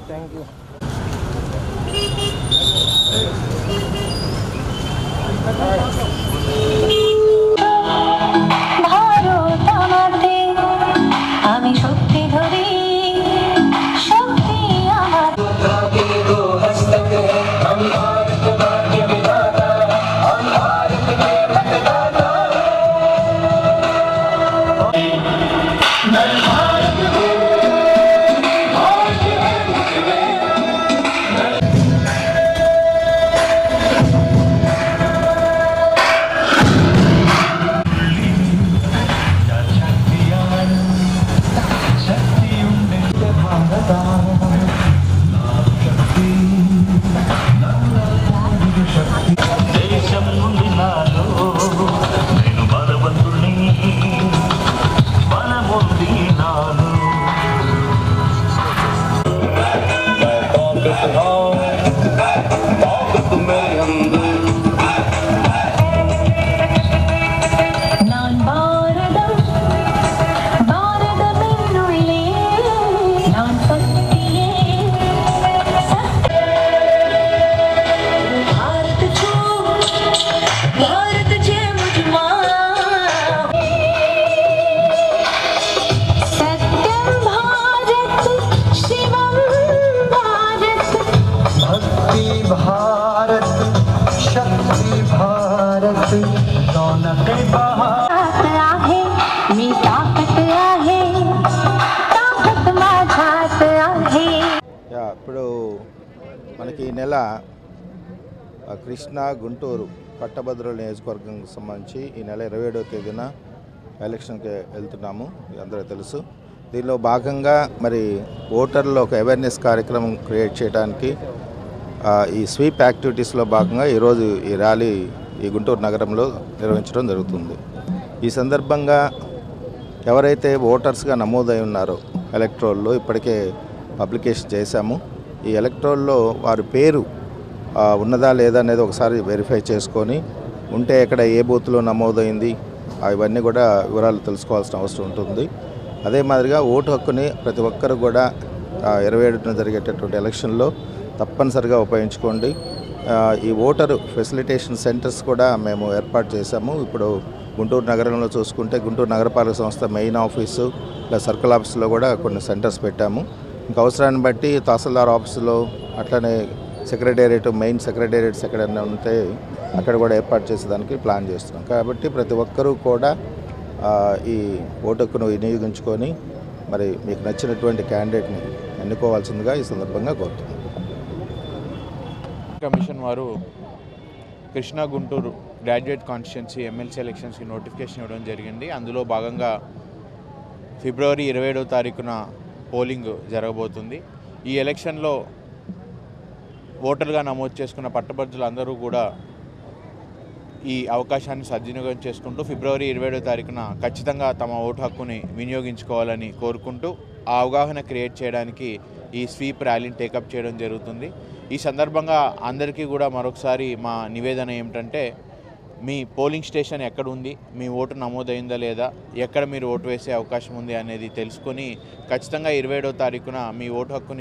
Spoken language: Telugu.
Thank you. আমি সত্যি ধরি সত্যি আমার ఇప్పుడు మనకి ఈ నెల కృష్ణా గుంటూరు పట్టభద్రుల నియోజకవర్గంకి సంబంధించి ఈ నెల 27వ తేదీన ఎలక్షన్కి వెళ్తున్నాము, అందరికీ తెలుసు. దీనిలో భాగంగా మరి ఓటర్లో ఒక అవేర్నెస్ కార్యక్రమం క్రియేట్ చేయడానికి ఈ స్వీప్ యాక్టివిటీస్లో భాగంగా ఈరోజు ఈ ర్యాలీ ఈ గుంటూరు నగరంలో నిర్వహించడం జరుగుతుంది. ఈ సందర్భంగా ఎవరైతే ఓటర్స్గా నమోదై ఉన్నారో ఎలక్ట్రోల్లో ఇప్పటికే అప్లికేషన్ చేశాము. ఈ ఎలక్ట్రోల్లో వారి పేరు ఉన్నదా లేదా అనేది ఒకసారి వెరిఫై చేసుకొని ఉంటే ఎక్కడ ఏ బూత్లో నమోదైంది అవన్నీ కూడా వివరాలు తెలుసుకోవాల్సిన అవసరం ఉంటుంది. అదే మాదిరిగా ఓటు హక్కుని ప్రతి ఒక్కరు కూడా 27న జరిగేటటువంటి ఎలక్షన్లో తప్పనిసరిగా ఉపయోగించుకోండి. ఈ ఓటరు ఫెసిలిటేషన్ సెంటర్స్ కూడా మేము ఏర్పాటు చేశాము. ఇప్పుడు గుంటూరు నగరంలో చూసుకుంటే గుంటూరు నగరపాలక సంస్థ మెయిన్ ఆఫీసు ప్లస్ సర్కిల్ ఆఫీసులో కూడా కొన్ని సెంటర్స్ పెట్టాము. ఇంకా అవసరాన్ని బట్టి తహసీల్దార్ ఆఫీసులో అట్లనే సెక్రటేరియట్ మెయిన్ సెక్రటేరియట్స్ ఎక్కడైనా ఉంటే అక్కడ కూడా ఏర్పాటు చేసేదానికి ప్లాన్ చేస్తున్నాం. కాబట్టి ప్రతి ఒక్కరూ కూడా ఈ ఓటు హక్కును వినియోగించుకొని మరి మీకు నచ్చినటువంటి క్యాండిడేట్ని ఎన్నుకోవాల్సిందిగా ఈ సందర్భంగా కోరుతున్నాం. కమిషన్ వారు Krishna Guntur graduate constituency MLC ఎలక్షన్స్కి నోటిఫికేషన్ ఇవ్వడం జరిగింది. అందులో భాగంగా ఫిబ్రవరి 27వ తారీఖున పోలింగ్ జరగబోతుంది. ఈ ఎలక్షన్లో ఓటర్గా నమోదు చేసుకున్న పట్టభద్రులు అందరూ కూడా ఈ అవకాశాన్ని సద్వినియోగం చేసుకుంటూ ఫిబ్రవరి 27వ తారీఖున ఖచ్చితంగా తమ ఓటు హక్కుని వినియోగించుకోవాలని కోరుకుంటూ ఆ అవగాహన క్రియేట్ చేయడానికి ఈ స్వీప్ ర్యాలీని టేకప్ చేయడం జరుగుతుంది. ఈ సందర్భంగా అందరికీ కూడా మరొకసారి మా నివేదన ఏమిటంటే, మీ పోలింగ్ స్టేషన్ ఎక్కడ ఉంది, మీ ఓటు నమోదైందా లేదా, ఎక్కడ మీరు ఓటు వేసే అవకాశం ఉంది అనేది తెలుసుకొని ఖచ్చితంగా 27వ తారీఖున మీ ఓటు హక్కుని